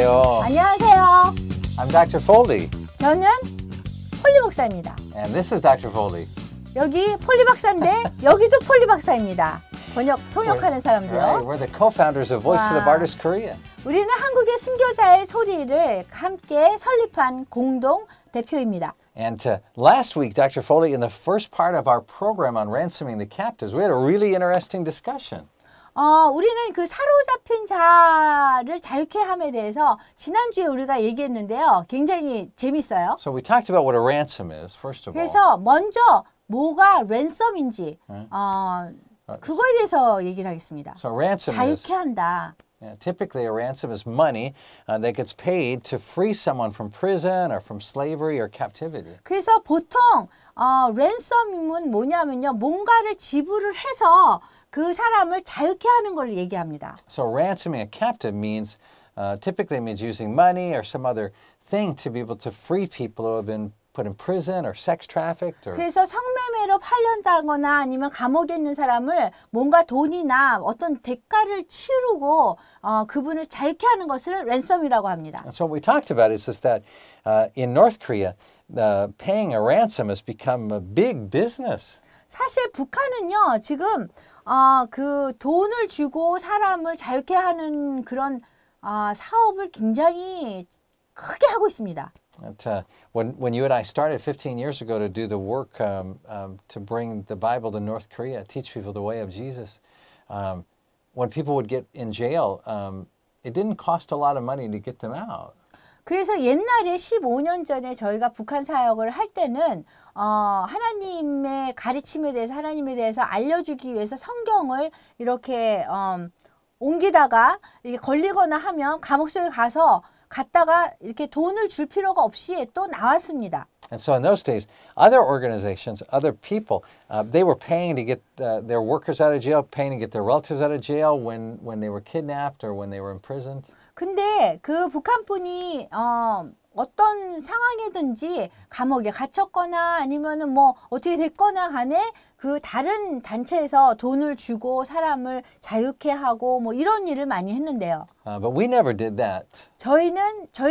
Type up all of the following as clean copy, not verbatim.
안녕하세요. 안녕하세요. I'm Dr. Foldy. 저는 폴리 목사입니다. And this is Dr. Foldy. 여기 폴리 박사인데 여기도 폴리 박사입니다. 통역하는 사람들. Right, we're the co-founders of Voice of the Martyrs Korea. 우리는 한국의 순교자의 소리를 함께 설립한 공동 대표입니다. And last week, Dr. Foley, in the first part of our program on ransoming the captives, we had a really interesting discussion. 우리는 그 사로잡힌 자를 자유케 함에 대해서 지난주에 우리가 얘기했는데요. 굉장히 재밌어요. So we talked about what a ransom is, first of all. 그래서 먼저 뭐가 랜섬인지 그거에 대해서 얘기를 하겠습니다. So ransom 자유케 한다. Typically, a ransom is money that gets paid to free someone from prison or from slavery or captivity. 그래서 보통 랜섬은 뭐냐면요, 뭔가를 지불을 해서 그 사람을 자유케 하는 걸 얘기합니다. So ransoming a captive means typically means using money or some other thing to be able to free people who have been put in prison or sex trafficked or. 그래서 성매매로 팔려다거나 아니면 감옥에 있는 사람을 뭔가 돈이나 어떤 대가를 치르고 그분을 자유케 하는 것을 랜섬이라고 합니다. And so what we talked about is that in North Korea, paying a ransom has become a big business. 사실 북한은요 지금 그 돈을 주고 사람을 자유케 하는 그런 사업을 굉장히 크게 하고 있습니다. When you and I started 15 years ago to do the work to bring the Bible to North Korea, teach people the way of Jesus, when people would get in jail, it didn't cost a lot of money to get them out. 그래서 옛날에 15년 전에 저희가 북한 사역을 할 때는 하나님의 가르침에 대해서 하나님에 대해서 알려주기 위해서 성경을 이렇게 옮기다가 이게 걸리거나 하면 감옥 속에 갔다가 이렇게 돈을 줄 필요가 없이 또 나왔습니다. And so in those days, other organizations, other people, they were paying to get their workers out of jail, paying to get their relatives out of jail when they were kidnapped or when they were imprisoned. 근데 그 북한분이 어떤 상황이든지 감옥에 갇혔거나 아니면은 뭐 어떻게 됐거나 간에 그 다른 단체에서 돈을 주고 사람을 자유케 하고 뭐 이런 일을 많이 했는데요. But we never did that. 저희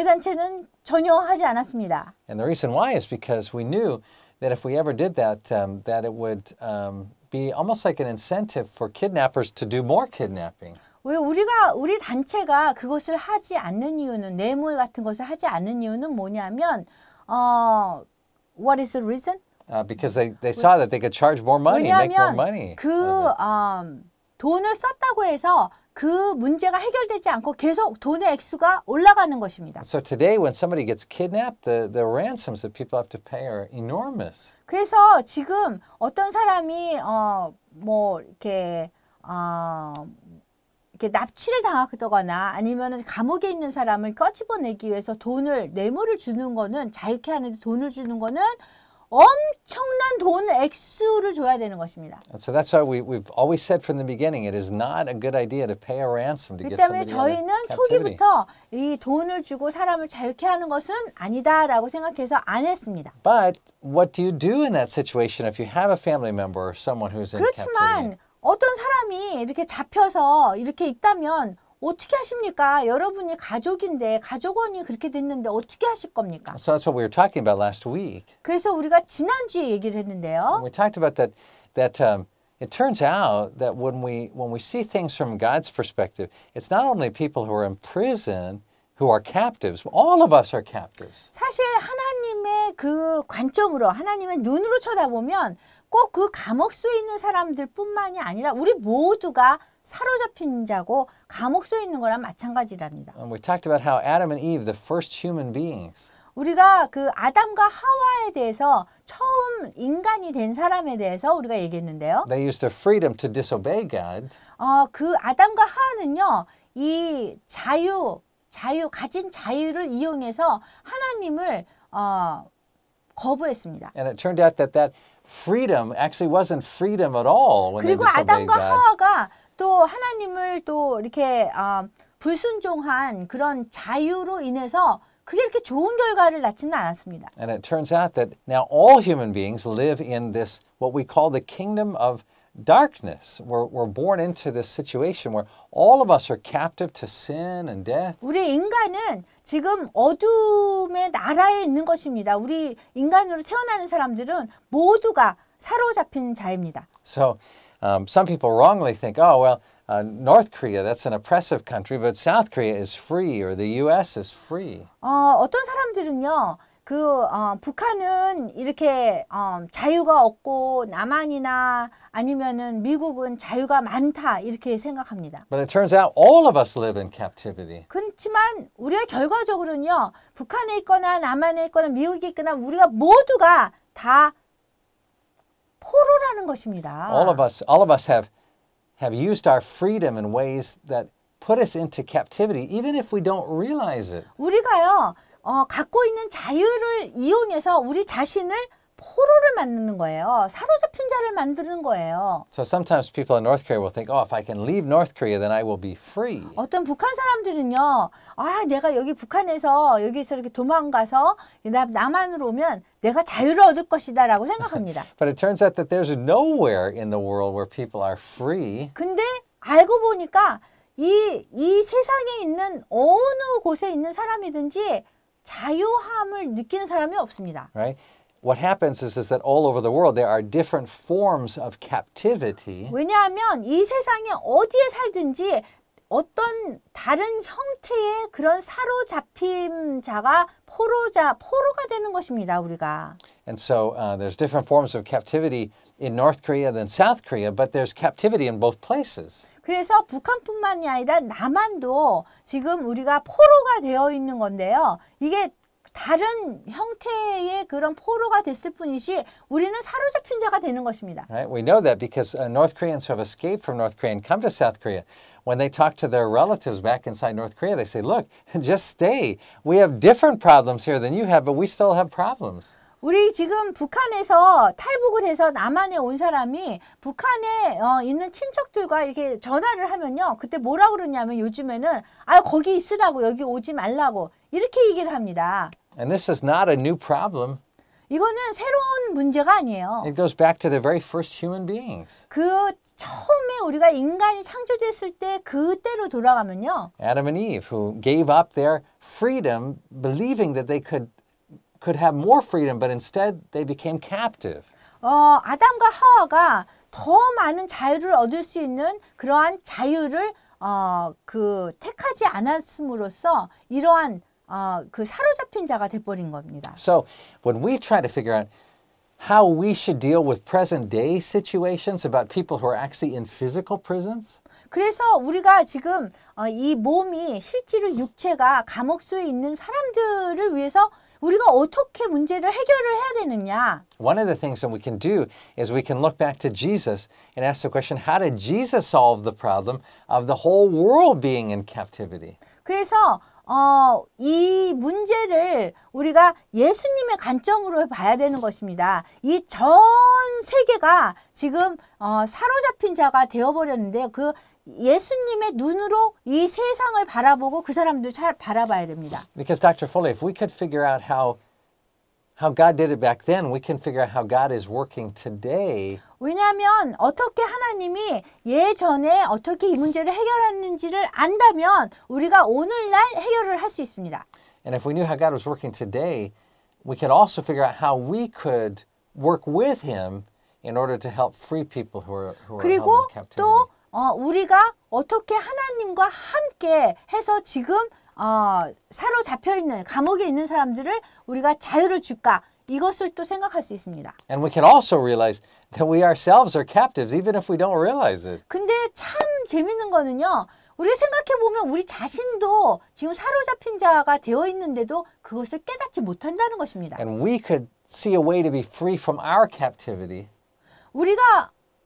단체는 전혀 하지 않았습니다. And the reason why is because we knew that if we ever did that, that it would be almost like an incentive for kidnappers to do more kidnapping. 왜 우리 단체가 그것을 하지 않는 이유는 뇌물 같은 것을 하지 않는 이유는 뭐냐면 what is the reason? Because they saw that they could charge more money, make more money. 그 돈을 썼다고 해서 그 문제가 해결되지 않고 계속 돈의 액수가 올라가는 것입니다. So today, when somebody gets kidnapped, the ransoms that people have to pay are enormous. 그래서 지금 어떤 사람이 뭐 이렇게 납치를 당하거나 아니면 감옥에 있는 사람을 꺼집어내기 위해서 뇌물을 주는 거는 자유케 하는데 돈을 주는 거는 엄청난 돈 액수를 줘야 되는 것입니다. And so that's why we've always said from the beginning, it is not a good idea to pay a ransom to get 그렇기 때문에 somebody out of 저희는 captivity. 초기부터 이 돈을 주고 사람을 자유케 하는 것은 아니다라고 생각해서 안 했습니다. But what do you do in that situation if you have a family member or someone who's in captivity? 그렇지만 어떤 사람이 이렇게 잡혀서 이렇게 있다면 어떻게 하십니까? 여러분이 가족인데 가족원이 그렇게 됐는데 어떻게 하실 겁니까? So that's what we were talking about last week. 그래서 우리가 지난주에 얘기를 했는데요. We talked about that it turns out that when we see things from God's perspective, it's not only people who are in prison who are captives, all of us are captives. 사실 하나님의 그 관점으로 하나님의 눈으로 쳐다보면 꼭 그 감옥 속에 있는 사람들뿐만이 아니라 우리 모두가 사로잡힌 자고 감옥 속에 있는 거랑 마찬가지랍니다. And we talked about how Adam and Eve, the first human beings, 우리가 그 아담과 하와에 대해서 처음 인간이 된 사람에 대해서 우리가 얘기했는데요. they used their freedom to disobey God. 그 아담과 하와는요, 이 가진 자유를 이용해서 하나님을 거부했습니다. And it turned out that freedom actually wasn't freedom at all when they 그리고 disobeyed 아담과 God. 하와가 또 하나님을 또 이렇게 불순종한 그런 자유로 인해서 그게 이렇게 좋은 결과를 낳지는 않았습니다. And it turns out that now all human beings live in this what we call the kingdom of darkness. We're born into this situation where all of us are captive to sin and death. 우리 인간은 지금 어둠의 나라에 있는 것입니다. 우리 인간으로 태어나는 사람들은 모두가 사로잡힌 자입니다. So some people wrongly think, oh, well, North Korea, that's an oppressive country, but South Korea is free, or the U.S. is free. 어떤 사람들은요, 북한은 이렇게 자유가 없고 남한이나 아니면은 미국은 자유가 많다 이렇게 생각합니다. But it turns out all of us live in captivity. 그렇지만 우리가 결과적으로는요, 북한에 있거나 남한에 있거나 미국에 있거나 우리가 모두가 다 포로라는 것입니다. All of us have used our freedom in ways that put us into captivity, even if we don't realize it. 우리가요, 갖고 있는 자유를 이용해서 우리 자신을 포로를 만드는 거예요. 사로잡힌 자를 만드는 거예요. So sometimes people in North Korea will think, oh, if I can leave North Korea, then I will be free. 어떤 북한 사람들은요, 내가 여기 북한에서 여기서 이렇게 도망가서 남한으로 오면 내가 자유를 얻을 것이다라고 생각합니다. But it turns out that there's nowhere in the world where people are free. 근데 알고 보니까 이 세상에 있는 어느 곳에 있는 사람이든지 자유함을 느끼는 사람이 없습니다. Right? What happens is that all over the world there are different forms of captivity. 왜냐하면 이 세상에 어디에 살든지 어떤 다른 형태의 그런 사로잡힘 자가 포로가 되는 것입니다, 우리가. And so there's different forms of captivity in North Korea than South Korea, but there's captivity in both places. 그래서 북한뿐만이 아니라 남한도 지금 우리가 포로가 되어 있는 건데요. 이게 다른 형태의 그런 포로가 됐을 뿐이지 우리는 사로잡힌 자가 되는 것입니다. Right? We know that because North Koreans who have escaped from North Korea and come to South Korea, when they talk to their relatives back inside North Korea, they say, look, just stay. We have different problems here than you have, but we still have problems. 우리 지금 북한에서 탈북을 해서 남한에 온 사람이 북한에 있는 친척들과 이렇게 전화를 하면요. 그때 뭐라 그러냐면 요즘에는 거기 있으라고 여기 오지 말라고 이렇게 얘기를 합니다. And this is not a new problem. 이거는 새로운 문제가 아니에요. It goes back to the very first human beings. 처음에 우리가 인간이 창조됐을 때 그때로 돌아가면요. Adam and Eve, who gave up their freedom, believing that they could have more freedom, but instead they became captive. 아담과 하와가 더 많은 자유를 얻을 수 있는 그러한 자유를 택하지 않았음으로써 이러한 그 사로잡힌 자가 돼버린 겁니다. So when we try to figure out how we should deal with present day situations about people who are actually in physical prisons, 그래서 우리가 지금 이 몸이 실제로 육체가 감옥소에 있는 사람들을 위해서 우리가 어떻게 문제를 해결을 해야 되느냐? one of the things that we can do is we can look back to Jesus and ask the question, how did Jesus solve the problem of the whole world being in captivity? 그래서 이 문제를 우리가 예수님의 관점으로 봐야 되는 것입니다. 이 전 세계가 지금 사로잡힌 자가 되어버렸는데 그 예수님의 눈으로 이 세상을 바라보고 그 사람들 잘 바라봐야 됩니다. Because Dr. Foley, if we could figure out how God did it back then, we can figure out how God is working today. 왜냐하면 어떻게 하나님이 예전에 어떻게 이 문제를 해결하는지를 안다면 우리가 오늘날 해결을 할 수 있습니다. And if we knew how God was working today, we could also figure out how we could work with Him in order to help free people who are held 그리고 in captivity. 또 우리가 어떻게 하나님과 함께 해서 지금 사로잡혀 있는 감옥에 있는 사람들을 우리가 자유를 줄까? 이것을 또 생각할 수 있습니다. And we can also realize that we ourselves are captives even if we don't realize it. 근데 참 재밌는 거는요. 우리가 생각해 보면 우리 자신도 지금 사로잡힌 자가 되어 있는데도 그것을 깨닫지 못한다는 것입니다. And we could see a way to be free from our captivity.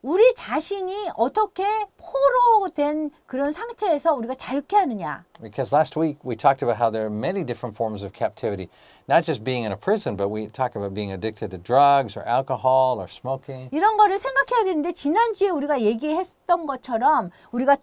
우리 자신이 어떻게 포로 된 그런 상태에서 우리가 자유케 하느냐. Because last week we talked about how there are many different forms of captivity. Not just being in a prison, but we talk about being addicted to drugs or alcohol or smoking. 이런 거를 생각해야 되는데 지난주에 우리가 얘기했던 것처럼 우리가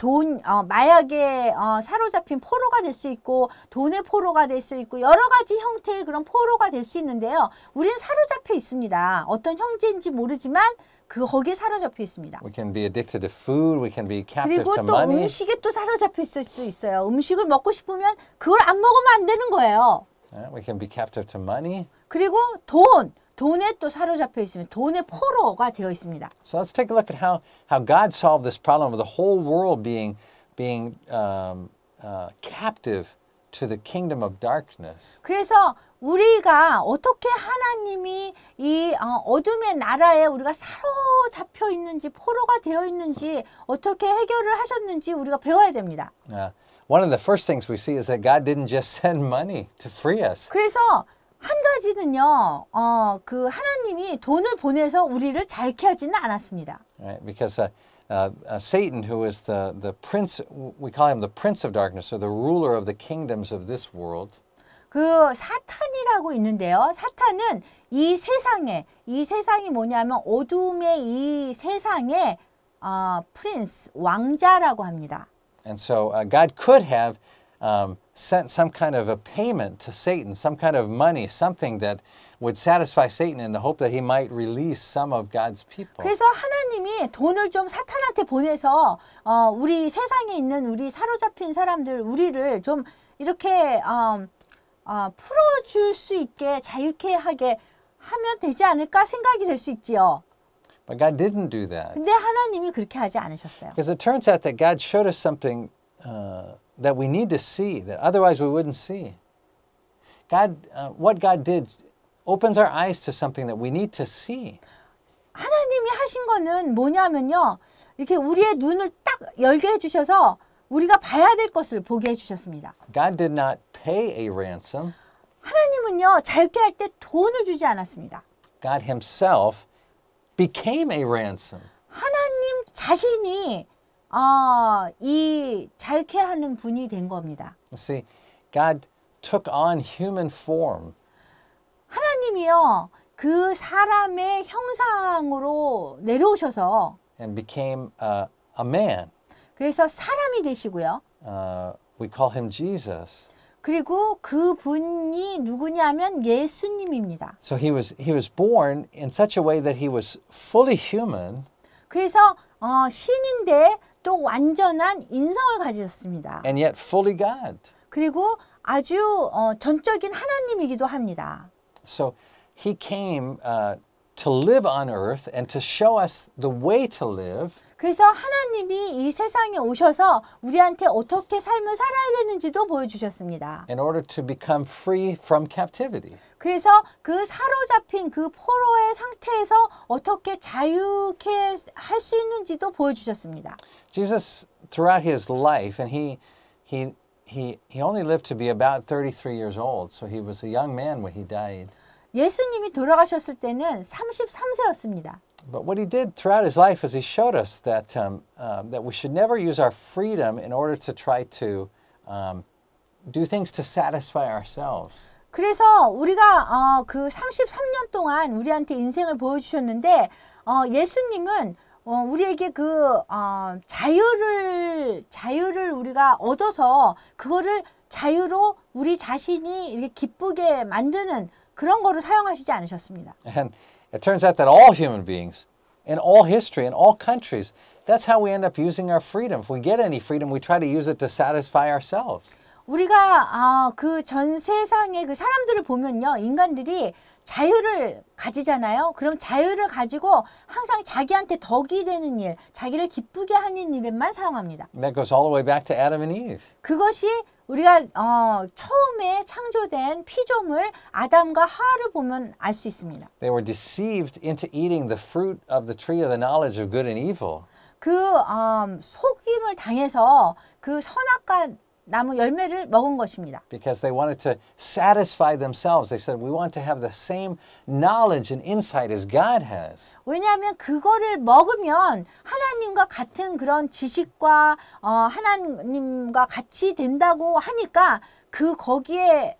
마약에 사로잡힌 포로가 될 수 있고 돈의 포로가 될 수 있고 여러 가지 형태의 그런 포로가 될 수 있는데요. 우리는 사로잡혀 있습니다. 어떤 형제인지 모르지만 거기에 사로잡혀 있습니다. We can be addicted to food. We can be captive 그리고 to 또 money. 음식에 또 사로잡혀 있을 수 있어요. 음식을 먹고 싶으면 그걸 안 먹으면 안 되는 거예요. We can be captive to money. 그리고 돈에 또 사로잡혀 있으면 돈의 포로가 되어 있습니다. So let's take a look at how God solved this problem of the whole world being captive to the kingdom of darkness. 그래서 우리가 어떻게 하나님이 이 어둠의 나라에 우리가 사로잡혀 있는지 포로가 되어 있는지 어떻게 해결을 하셨는지 우리가 배워야 됩니다. One of the first things we see is that God didn't just send money to free us. 그래서 한 가지는요, 그 하나님이 돈을 보내서 우리를 자유케 하지는 않았습니다. Right? Because Satan, who is the prince, we call him the prince of darkness, or the ruler of the kingdoms of this world. 그 사탄이라고 있는데요. 사탄은 이 세상이 뭐냐면 어둠의 이 세상의 프린스, 왕자라고 합니다. And so God could have sent some kind of a payment to Satan, some kind of money, something that would satisfy Satan in the hope that he might release some of God's people. 그래서 하나님이 돈을 좀 사탄한테 보내서 우리 세상에 있는 우리 사로잡힌 사람들, 우리를 좀 이렇게 풀어줄 수 있게 자유케 하게 하면 되지 않을까 생각이 될 수 있지요. But God didn't do that. 근데 하나님이 그렇게 하지 않으셨어요. Because it turns out that God showed us something that we need to see, that otherwise we wouldn't see. What God did opens our eyes to something that we need to see. 하나님이 하신 거는 뭐냐면요. 이렇게 우리의 눈을 딱 열게 해주셔서 우리가 봐야 될 것을 보게 해주셨습니다. God did not pay a ransom. 하나님은요. 자유케 할 때 돈을 주지 않았습니다. God himself became a ransom. 하나님 자신이 이 자유케 하는 분이 된 겁니다. See, God took on human form. 하나님이요. 그 사람의 형상으로 내려오셔서 And became a man. 그래서 사람이 되시고요. We call him Jesus. 그리고 그 분이 누구냐면 예수님입니다. So he was born in such a way that he was fully human. 그래서 신인데 또 완전한 인성을 가지셨습니다. And yet fully God. 그리고 아주 전적인 하나님이기도 합니다. So he came to live on earth and to show us the way to live. 그래서 하나님이 이 세상에 오셔서 우리한테 어떻게 삶을 살아야 되는지도 보여주셨습니다. In order to become free from captivity. 그래서 그 사로잡힌 그 포로의 상태에서 어떻게 자유케 할 수 있는지도 보여주셨습니다. Jesus, throughout his life, and he only lived to be about 33 years old, so he was a young man when he died. 예수님이 돌아가셨을 때는 33세였습니다. But what he did throughout his life is he showed us that we should never use our freedom in order to try to do things to satisfy ourselves. 그래서 우리가 그 33년 동안 우리한테 인생을 보여주셨는데 예수님은 우리에게 그 자유를 우리가 얻어서 그거를 자유로 우리 자신이 이렇게 기쁘게 만드는 그런 거로 사용하시지 않으셨습니다. And it turns out that all human beings, in all history, in all countries, that's how we end up using our freedom. If we get any freedom, we try to use it to satisfy ourselves. 우리가 그 전 세상의 그 사람들을 보면요. 인간들이 자유를 가지잖아요. 그럼 자유를 가지고 항상 자기한테 덕이 되는 일, 자기를 기쁘게 하는 일에만 사용합니다. And that goes all the way back to Adam and Eve. 그것이 우리가 처음에 창조된 피조물 아담과 하와를 보면 알 수 있습니다. They were deceived into eating the fruit of the tree of the knowledge of good and evil. 그 속임을 당해서 그 선악과 나무 열매를 먹은 것입니다. Because they wanted to satisfy themselves. They said, we want to have the same knowledge and insight as God has. 왜냐하면 그거를 먹으면 하나님과 같은 그런 지식과 하나님과 같이 된다고 하니까 거기에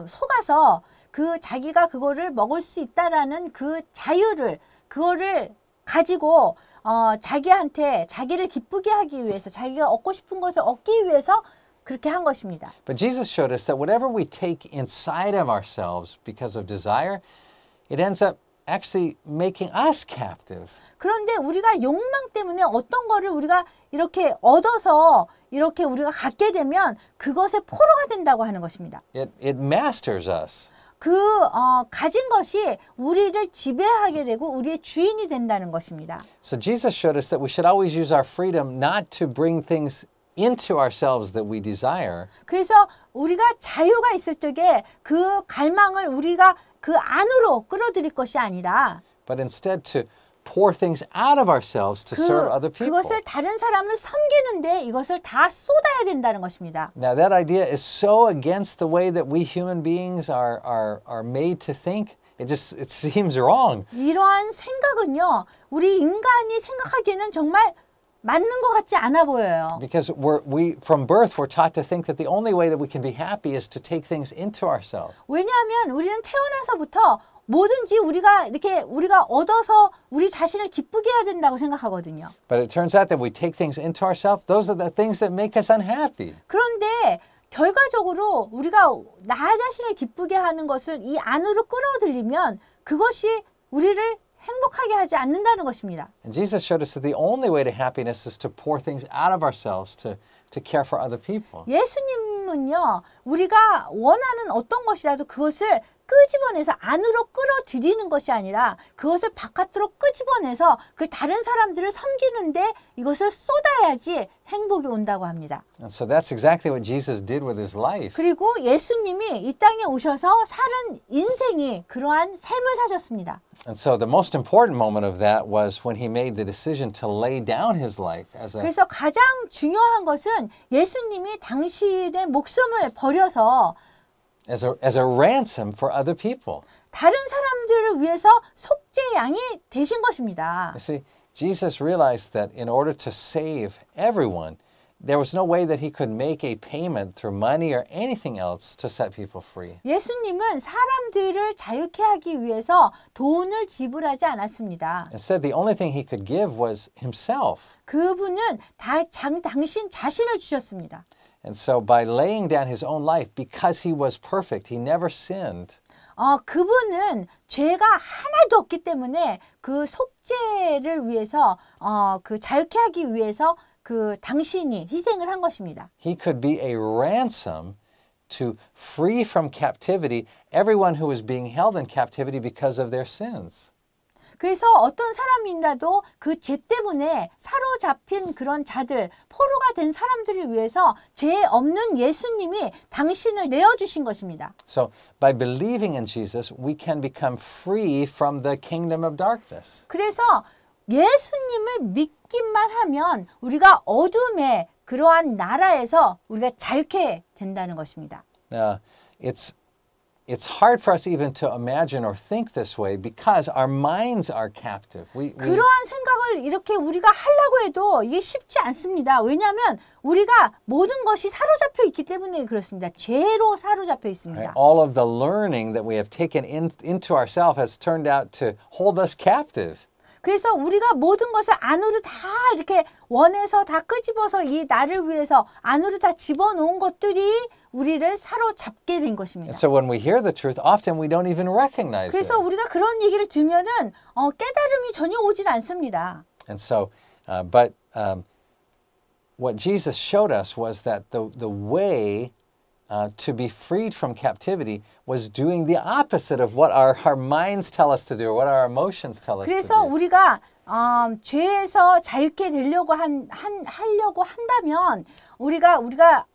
속아서 그 자기가 그거를 먹을 수 있다라는 그 그거를 가지고 자기한테 자기를 기쁘게 하기 위해서 자기가 얻고 싶은 것을 얻기 위해서 그렇게 한 것입니다. But Jesus showed us that whatever we take inside of ourselves because of desire, it ends up actually making us captive. 그런데 우리가 욕망 때문에 어떤 거를 우리가 이렇게 얻어서 이렇게 우리가 갖게 되면 그것의 포로가 된다고 하는 것입니다. It masters us. 가진 것이 우리를 지배하게 되고 우리의 주인이 된다는 것입니다. So Jesus showed us that we should always use our freedom not to bring things into ourselves that we desire. 그래서 우리가 자유가 있을 적에 그 갈망을 우리가 그 안으로 끌어들일 것이 아니라 But instead to pour things out of ourselves to serve other people. 그것을 다른 사람을 섬기는데 이것을 다 쏟아야 된다는 것입니다. Now that idea is so against the way that we human beings are made to think. It seems wrong. 이러한 생각은요, 우리 인간이 생각하기에는 정말 맞는 것 같지 않아 보여요. Because we from birth we're taught to think that the only way that we can be happy is to take things into ourselves. 왜냐하면 우리는 태어나서부터 뭐든지 우리가 얻어서 우리 자신을 기쁘게 해야 된다고 생각하거든요. But it turns out that we take things into ourselves. Those are the things that make us unhappy. 그런데 결과적으로 우리가 나 자신을 기쁘게 하는 것을 이 안으로 끌어들이면 그것이 우리를 행복하게 하지 않는다는 것입니다. And Jesus showed us that the only way to happiness is to pour things out of ourselves to care for other people. 예수님은요, 우리가 원하는 어떤 것이라도 그것을 끄집어내서 안으로 끌어들이는 것이 아니라 그것을 바깥으로 끄집어내서 그 다른 사람들을 섬기는데 이것을 쏟아야지 행복이 온다고 합니다. And so that's exactly what Jesus did with his life. 그리고 예수님이 이 땅에 오셔서 사는 인생이 그러한 삶을 사셨습니다. And so the most important moment of that was when he made the decision to lay down his life as a 그래서 가장 중요한 것은 예수님이 당신의 목숨을 버려서 as a ransom for other people. 다른 사람들을 위해서 속죄 양이 되신 것입니다. You see, Jesus realized that in order to save everyone, there was no way that he could make a payment through money or anything else to set people free. 예수님은 사람들을 자유케 하기 위해서 돈을 지불하지 않았습니다. Instead, the only thing he could give was himself. 그분은 당신 자신을 주셨습니다. And so by laying down his own life, because he was perfect, he never sinned. 그분은 죄가 하나도 없기 때문에 그 속죄를 위해서 그 자유케 하기 위해서 그 당신이 희생을 한 것입니다. He could be a ransom to free from captivity everyone who was being held in captivity because of their sins. 그래서 어떤 사람이라도 그 죄 때문에 사로잡힌 그런 자들, 포로가 된 사람들을 위해서 죄 없는 예수님이 당신을 내어주신 것입니다. So by believing in Jesus, we can become free from the kingdom of darkness. 그래서 예수님을 믿기만 하면 우리가 어둠의 그러한 나라에서 우리가 자유케 된다는 것입니다. It's hard for us even to imagine or think this way because our minds are captive. 그러한 생각을 이렇게 우리가 하려고 해도 이게 쉽지 않습니다. 왜냐하면 우리가 모든 것이 사로잡혀 있기 때문에 그렇습니다. 죄로 사로잡혀 있습니다. All of the learning that we have taken into ourselves has turned out to hold us captive. 그래서 우리가 모든 것을 안으로 다 이렇게 원해서 다 끄집어서 이 나를 위해서 안으로 다 집어놓은 것들이 우리를 사로잡게 된 것입니다. And so when we hear the truth, often we don't even recognize 그래서 it. 우리가 그런 얘기를 들으면은 깨달음이 전혀 오질 않습니다. And so, what Jesus showed us was that the way to be freed from captivity was doing the opposite of what our minds tell us to do, or what our emotions tell us to 그래서 do. 우리가 죄에서 자유케 되려고 하려고 한다면 우리가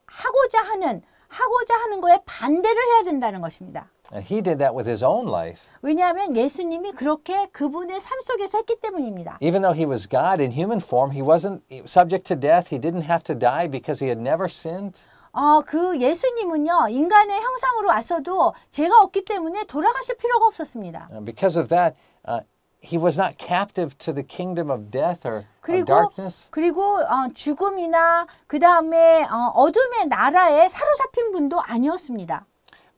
하고자 하는 거에 반대를 해야 된다는 것입니다. And he did that with his own life. 왜냐하면 예수님이 그렇게 그분의 삶 속에서 했기 때문입니다. Even though he was God in human form, he wasn't subject to death. He didn't have to die because he had never sinned. 그 예수님은요, 인간의 형상으로 왔어도 죄가 없기 때문에 돌아가실 필요가 없었습니다. Because of that, he was not captive to the kingdom of death or darkness. 그리고 죽음이나 그 다음에 어둠의 나라에 사로잡힌 분도 아니었습니다.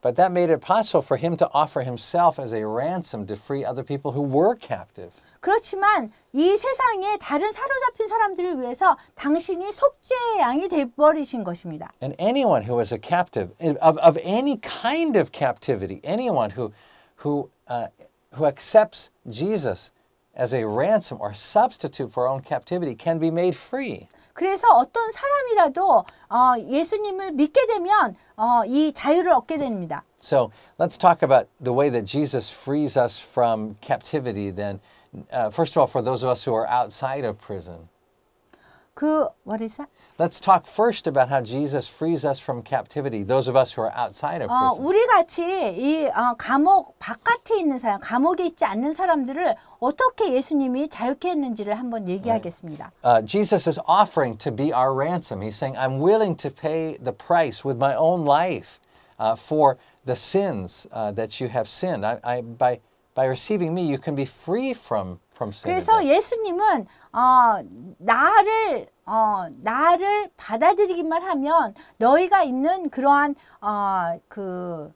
But that made it possible for him to offer himself as a ransom to free other people who were captive. 그렇지만 이 세상에 다른 사로잡힌 사람들을 위해서 당신이 속죄의 양이 되어버리신 것입니다. And anyone who is a captive of any kind of captivity, anyone who accepts Jesus as a ransom or substitute for our own captivity can be made free. 그래서 어떤 사람이라도 예수님을 믿게 되면 이 자유를 얻게 됩니다. So let's talk about the way that Jesus frees us from captivity then. First of all, for those of us who are outside of prison. What is that? Let's talk first about how Jesus frees us from captivity, those of us who are outside of prison. 우리 같이 이 감옥 바깥에 있는 사람, 감옥에 있지 않는 사람들을 어떻게 예수님이 자유케 했는지를 한번 얘기하겠습니다. Jesus is offering to be our ransom. He's saying, I'm willing to pay the price with my own life for the sins that you have sinned. By receiving me, you can be free from sin. 그래서 예수님은 나를 받아들이기만 하면 너희가 있는 그러한 그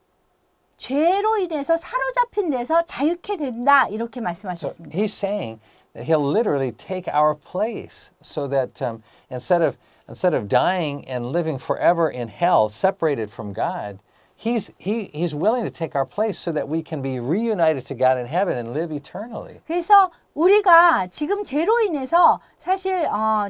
죄로 인해서 사로잡힌 데서 자유케 된다 이렇게 So 말씀하셨습니다. he's saying that he'll literally take our place, so that instead of dying and living forever in hell, separated from God, he's willing to take our place so that we can be reunited to God in heaven and live eternally. 그래서 우리가 지금 죄로 인해서 사실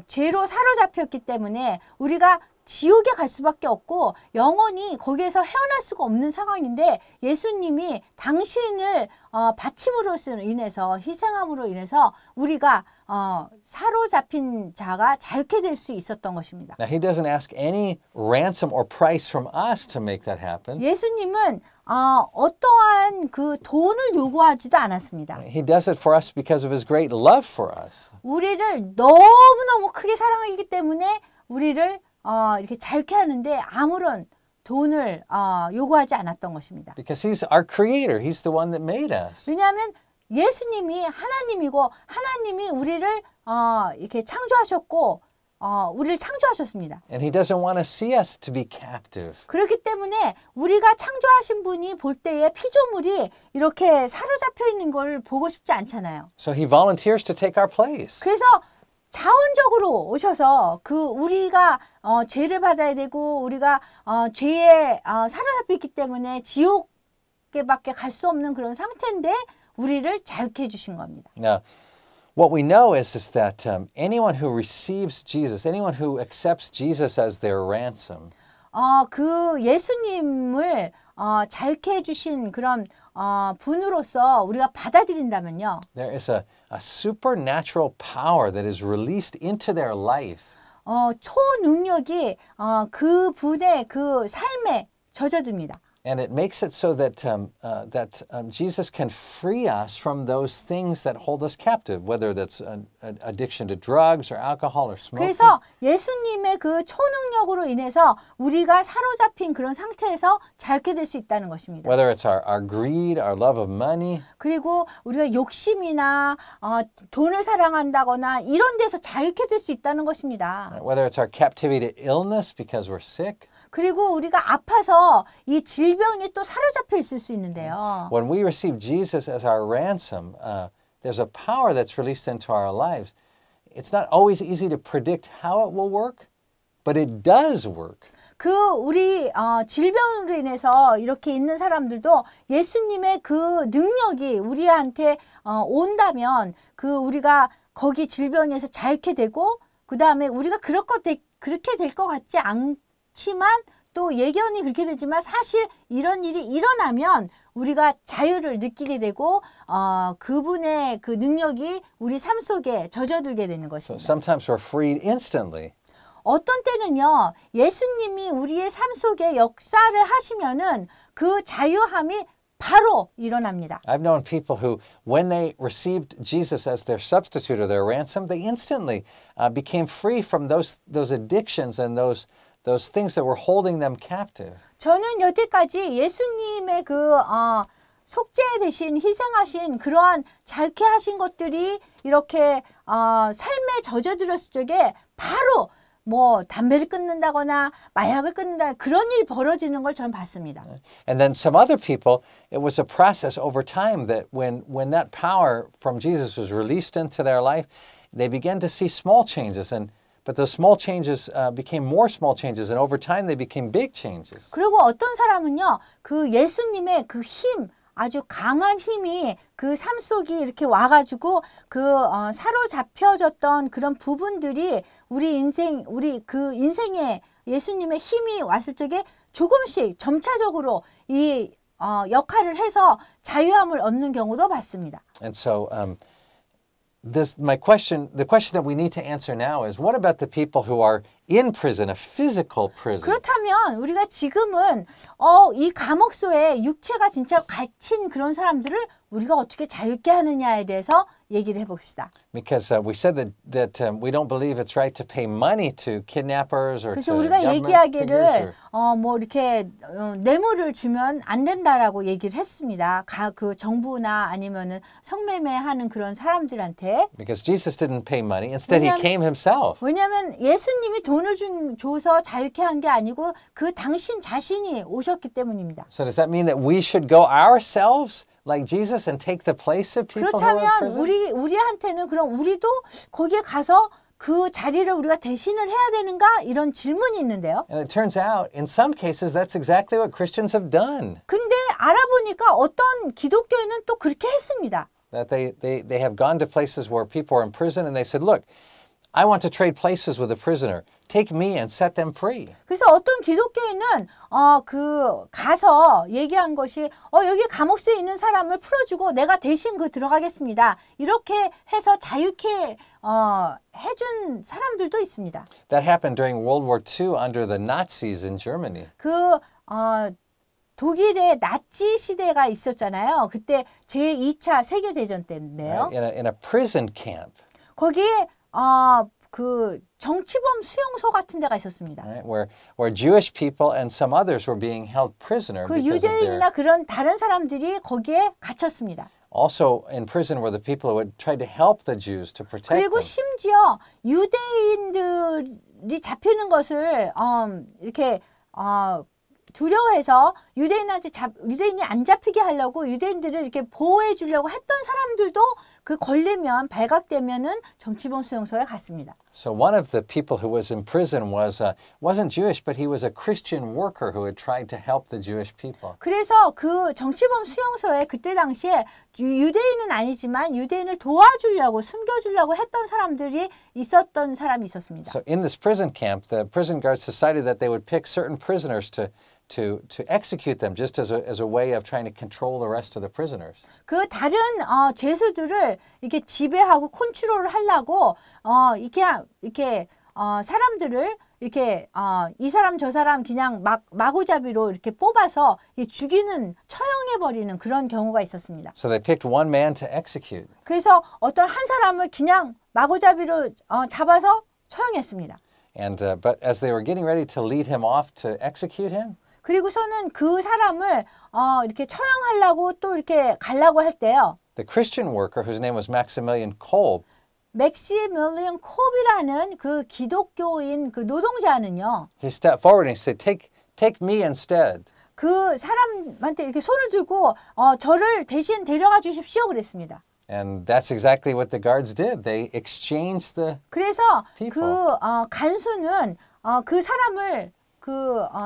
죄로 사로잡혔기 때문에 우리가 지옥에 갈 수밖에 없고 영원히 거기에서 헤어날 수가 없는 상황인데 예수님이 당신을 바침으로써 인해서 희생함으로 인해서 우리가 사로잡힌 자가 자유케 될 수 있었던 것입니다. Now, he doesn't ask any ransom or price from us to make that happen. 예수님은 어떠한 그 돈을 요구하지도 않았습니다. He does it for us because of his great love for us. 우리를 너무너무 크게 사랑하기 때문에 우리를 이렇게 자유케 하는데 아무런 돈을 요구하지 않았던 것입니다. Because he's our creator. He's the one that made us. 왜냐하면 예수님이 하나님이고 하나님이 우리를 이렇게 창조하셨고 우리를 창조하셨습니다. And he doesn't want to see us to be captive. 그렇기 때문에 우리가 창조하신 분이 볼 때에 피조물이 이렇게 사로잡혀 있는 걸 보고 싶지 않잖아요. So he volunteers to take our place. 그래서 자원적으로 오셔서 우리가 죄를 받아야 되고 우리가 죄에 사로잡혀 있기 때문에 지옥에밖에 갈 수 없는 그런 상태인데 우리를 자유케 해주신 겁니다. Now, what we know is that anyone who receives Jesus, anyone who accepts Jesus as their ransom, 그 예수님을 자유케 해주신 그런 분으로서 우리가 받아들인다면요. there is a supernatural power that is released into their life. 초능력이 그 분의 그 삶에 젖어듭니다. And it makes it so that Jesus can free us from those things that hold us captive, whether that's an addiction to drugs or alcohol or smoking. 그래서 예수님의 그 초능력으로 인해서 우리가 사로잡힌 그런 상태에서 자유케 될 수 있다는 것입니다. Whether it's our greed, our love of money, 그리고 우리가 욕심이나 돈을 사랑한다거나 이런 데서 자유케 될 수 있다는 것입니다. whether it's our captivity to illness because we're sick. 그리고 우리가 아파서 이 질병에 또 사로잡혀 있을 수 있는데요. When we receive Jesus as our ransom, there's a power that's released into our lives. It's not always easy to predict how it will work, but it does work. 우리 질병으로 인해서 이렇게 있는 사람들도 예수님의 그 능력이 우리한테 온다면 우리가 거기 질병에서 자유케 되고 그 다음에 우리가 그렇게 될 것 같지 않지만 또 예견이 그렇게 되지만 사실 이런 일이 일어나면 우리가 자유를 느끼게 되고 그분의 그 능력이 우리 삶 속에 젖어들게 되는 So 것입니다. sometimes we're freed instantly. 어떤 때는요, 예수님이 우리의 삶 속에 역사를 하시면은 그 자유함이 바로 일어납니다. I've known people who, when they received Jesus as their substitute or their ransom, they instantly became free from those addictions and those things that were holding them captive. 저는 여태까지 예수님의 속죄 대신 희생하신 그러한 자유케 하신 것들이 이렇게 삶에 젖어들었을 적에 바로 담배를 끊는다거나 마약을 끊는다 그런 일이 벌어지는 걸 저는 봤습니다. And then some other people, it was a process over time that when that power from Jesus was released into their life, they began to see small changes, but those small changes became more small changes, and over time they became big changes. 그리고 어떤 사람은요, 그 예수님의 그 힘, 아주 강한 힘이 그 삶 속이 이렇게 와가지고 사로잡혀졌던 그런 부분들이 우리 그 인생에 예수님의 힘이 왔을 적에 조금씩 점차적으로 이 역할을 해서 자유함을 얻는 경우도 봤습니다. And so the question that we need to answer now is, what about the people who are in prison, a physical prison? 그렇다면 우리가 지금은 이 감옥소에 육체가 진짜 갇힌 그런 사람들을 우리가 어떻게 자유케 하느냐에 대해서 얘기를 해봅시다. Because we said that we don't believe it's right to pay money to kidnappers or 그래서 to 우리가 government 얘기하기를 figures. Or, 뭐 이렇게 뇌물을 주면 안 된다라고 얘기를 했습니다. 그 정부나 아니면은 성매매하는 그런 사람들한테. because Jesus didn't pay money. Instead, he came himself. 왜냐하면 예수님이 돈을 줘서 자유케 한 게 아니고 그 당신 자신이 오셨기 때문입니다. So does that mean that we should go ourselves like Jesus and take the place of people who are in 그렇다면 prison? 우리한테는 그럼 우리도 거기에 가서 그 자리를 우리가 대신을 해야 되는가 이런 질문이 있는데요. And it turns out, in some cases, that's exactly what Christians have done. 근데 알아보니까 어떤 기독교인은 또 그렇게 했습니다. That they have gone to places where people are in prison and they said, look, I want to trade places with a prisoner. Take me and set them free. 그래서 어떤 기독교인은 가서 얘기한 것이 여기 감옥소에 있는 사람을 풀어주고 내가 대신 들어가겠습니다. 이렇게 해서 자유케 해준 사람들도 있습니다. That happened during World War II under the Nazis in Germany. 독일의 나치 시대가 있었잖아요. 그때 제2차 세계대전 때인데요. In a prison camp. 거기에 그 정치범 수용소 같은 데가 있었습니다. Right, where Jewish people and some others were being held prisoner 그 because of their, 유대인이나 그런 다른 사람들이 거기에 갇혔습니다. also in prison were the people who had tried to help the Jews to protect 그리고 them. 심지어 유대인들이 잡히는 것을 이렇게 두려워해서 유대인이 안 잡히게 하려고 유대인들을 이렇게 보호해 주려고 했던 사람들도 그 걸리면 발각되면은 정치범 수용소에 갔습니다. So one of the people who was in prison wasn't Jewish, but he was a Christian worker who had tried to help the Jewish people. 그래서 그 정치범 수용소에 그때 당시에 유대인은 아니지만 유대인을 도와주려고 숨겨주려고 했던 사람들이 있었던 사람이 있었습니다. So in this prison camp, the prison guards decided that they would pick certain prisoners to execute them, just as a way of trying to control the rest of the prisoners. 그 다른 죄수들을 이렇게 지배하고 컨트롤을 하려고 이렇게 사람들을 이렇게 이 사람 저 사람 그냥 마구잡이로 이렇게 뽑아서 죽이는 처형해 버리는 그런 경우가 있었습니다. So they picked one man to execute. 그래서 어떤 한 사람을 그냥 마구잡이로 잡아서 처형했습니다. And but as they were getting ready to lead him off to execute him, 그리고서는 그 사람을 이렇게 처형하려고 또 이렇게 가려고 할 때요. the Christian worker, whose name was Maximilian Kolb, 맥시밀리언 콥이라는 그 기독교인 그 노동자는요. he stepped forward and he said, "Take me instead." 그 사람한테 이렇게 손을 들고 저를 대신 데려가 주십시오 그랬습니다. And that's exactly what the guards did. They exchanged the 그래서 people. 그 간수는 그 사람을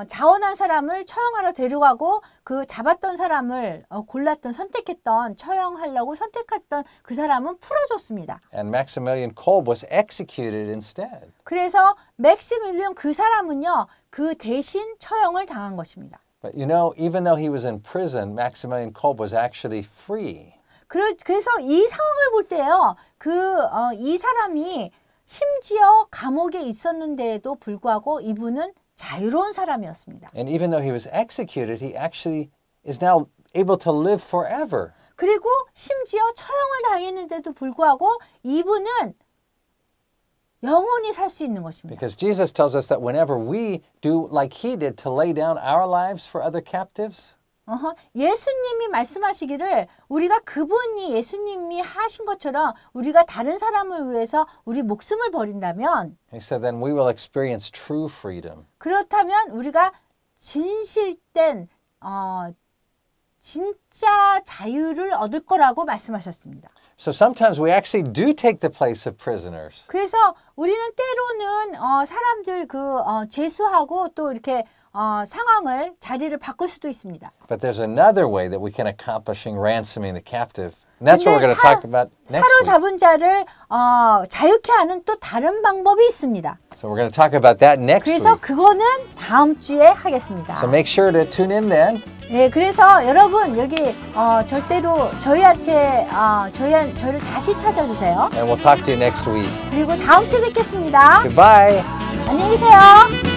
자원한 사람을 처형하러 데려가고 그 잡았던 사람을 골랐던 선택했던 처형하려고 선택했던 그 사람은 풀어줬습니다. And Maximilian Kolb was executed instead. 그래서 맥시밀리언 그 사람은요 그 대신 처형을 당한 것입니다. But you know, even though he was in prison, Maximilian Kolb was actually free. 그래서 이 상황을 볼 때요 이 사람이 심지어 감옥에 있었는데도 불구하고 이분은 자유로운 사람이었습니다. And even though he was executed, he actually is now able to live forever. 그리고 심지어 처형을 당했는데도 불구하고 이분은 영원히 살 수 있는 것입니다. Because Jesus tells us that whenever we do like he did to lay down our lives for other captives, 예수님이 말씀하시기를 우리가 그분이 예수님이 하신 것처럼 우리가 다른 사람을 위해서 우리 목숨을 버린다면 he said then we will experience true freedom. 그렇다면 우리가 진실된 진짜 자유를 얻을 거라고 말씀하셨습니다. So sometimes we actually do take the place of prisoners. 그래서 우리는 때로는 사람들 죄수하고 또 이렇게 상황을 자리를 바꿀 수도 있습니다. But there's another way that we can accomplishing ransoming the captive. And that's what we're going to talk about next week. 사로잡은 자를 자유케 하는 또 다른 방법이 있습니다. So we're going to talk about that next 그래서 week. 그거는 다음 주에 하겠습니다. So make sure to tune in then. 네, 그래서 여러분 여기 절대로 저희한테 저희를 다시 찾아주세요. And we'll talk to you next week. 그리고 다음 주에 뵙겠습니다. Goodbye. 안녕히 계세요.